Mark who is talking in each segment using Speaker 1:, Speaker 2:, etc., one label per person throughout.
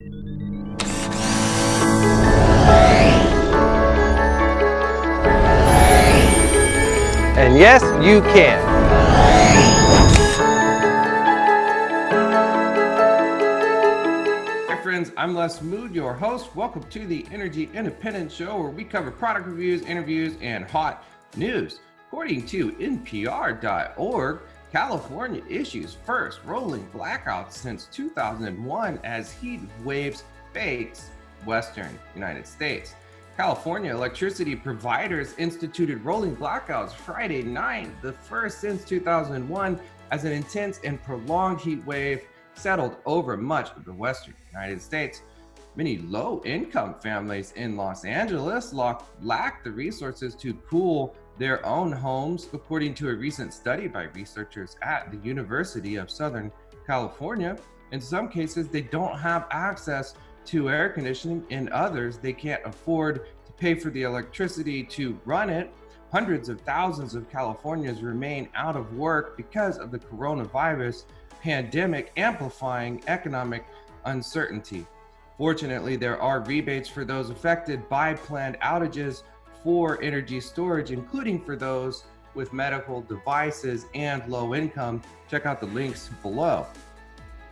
Speaker 1: And yes, you can. Hi friends, I'm Les Mood, your host. Welcome to the Energy Independent Show, where we cover product reviews, interviews, and hot news. According to NPR.org, California issues first rolling blackouts since 2001 as heat waves face western United States. California electricity providers instituted rolling blackouts Friday night, the first since 2001, as an intense and prolonged heat wave settled over much of the western United States. Many low-income families in Los Angeles lack the resources to cool their own homes, according to a recent study by researchers at the University of Southern California. In some cases, they don't have access to air conditioning. In others, they can't afford to pay for the electricity to run it. Hundreds of thousands of Californians remain out of work because of the coronavirus pandemic, amplifying economic uncertainty. Fortunately, there are rebates for those affected by planned outages for energy storage, including for those with medical devices and low income. Check out the links below.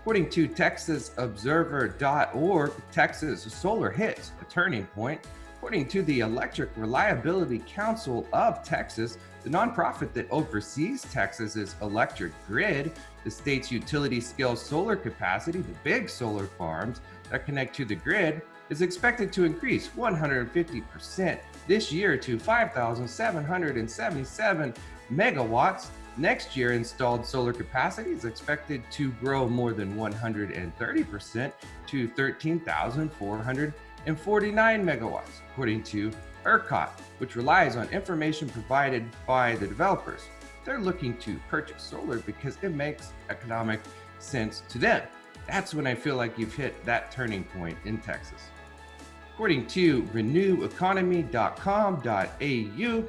Speaker 1: According to TexasObserver.org, Texas solar hits a turning point. According to the Electric Reliability Council of Texas, the nonprofit that oversees Texas's electric grid, the state's utility-scale solar capacity, the big solar farms that connect to the grid, is expected to increase 150% this year to 5,777 megawatts. Next year, installed solar capacity is expected to grow more than 130% to 13,449 megawatts, according to ERCOT, which relies on information provided by the developers. They're looking to purchase solar because it makes economic sense to them. That's when I feel like you've hit that turning point in Texas. According to reneweconomy.com.au,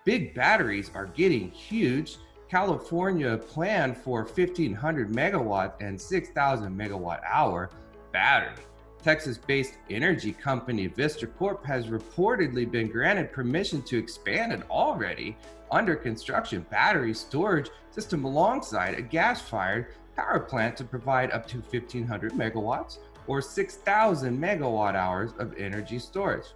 Speaker 1: big batteries are getting huge. California planned for 1,500 megawatt and 6,000 megawatt hour battery. Texas-based energy company Vista Corp has reportedly been granted permission to expand an already under construction battery storage system alongside a gas-fired power plant to provide up to 1,500 megawatts or 6,000 megawatt hours of energy storage.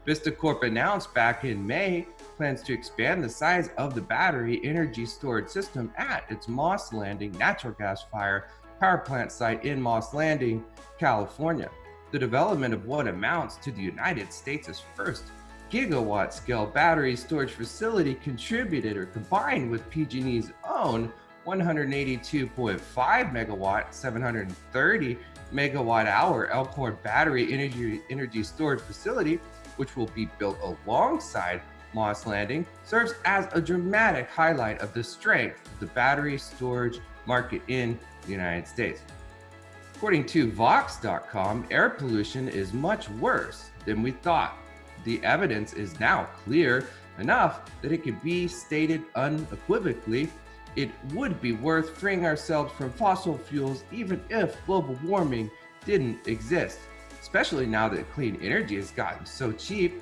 Speaker 1: Vista Corp announced back in May plans to expand the size of the battery energy storage system at its Moss Landing natural gas-fired power plant site in Moss Landing, California. The development of what amounts to the United States' first gigawatt-scale battery storage facility contributed or combined with PG&E's own 182.5 megawatt, 730 megawatt hour Elkhorn battery energy storage facility, which will be built alongside Moss Landing, serves as a dramatic highlight of the strength of the battery storage market in the United States. According to Vox.com, air pollution is much worse than we thought. The evidence is now clear enough that it can be stated unequivocally. It would be worth freeing ourselves from fossil fuels even if global warming didn't exist. Especially now that clean energy has gotten so cheap,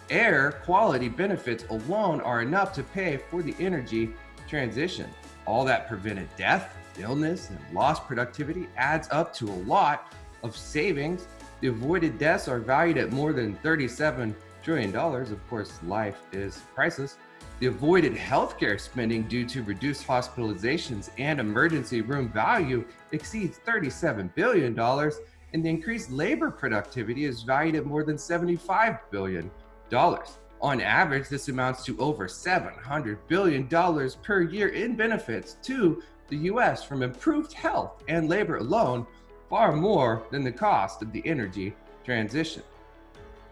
Speaker 1: air quality benefits alone are enough to pay for the energy transition. All that prevented death, illness, and lost productivity adds up to a lot of savings. The avoided deaths are valued at more than $37 trillion. Of course, life is priceless. The avoided healthcare spending due to reduced hospitalizations and emergency room value exceeds $37 billion, and the increased labor productivity is valued at more than $75 billion. On average, this amounts to over $700 billion per year in benefits to the U.S. from improved health and labor alone, far more than the cost of the energy transition.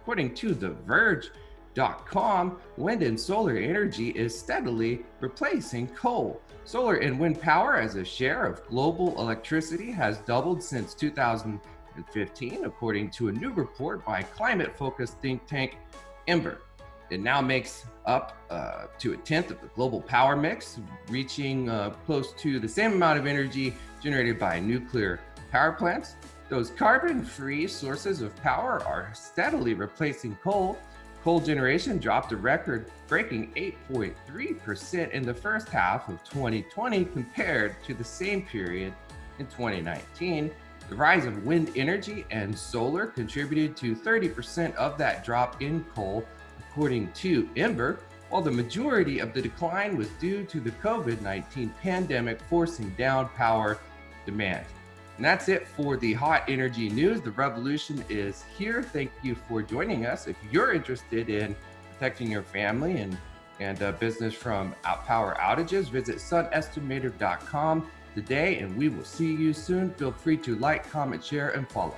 Speaker 1: According to The Verge.com, wind and solar energy is steadily replacing coal. Solar and wind power as a share of global electricity has doubled since 2015, according to a new report by climate-focused think tank Ember. It now makes up to a tenth of the global power mix, reaching close to the same amount of energy generated by nuclear power plants. Those carbon-free sources of power are steadily replacing coal. Coal generation dropped a record-breaking 8.3% in the first half of 2020 compared to the same period in 2019. The rise of wind energy and solar contributed to 30% of that drop in coal, according to Ember, while the majority of the decline was due to the COVID-19 pandemic forcing down power demand. And that's it for the hot energy news. The revolution is here. Thank you for joining us. If you're interested in protecting your family and business from power outages, visit sunestimator.com today, and we will see you soon. Feel free to like, comment, share, and follow.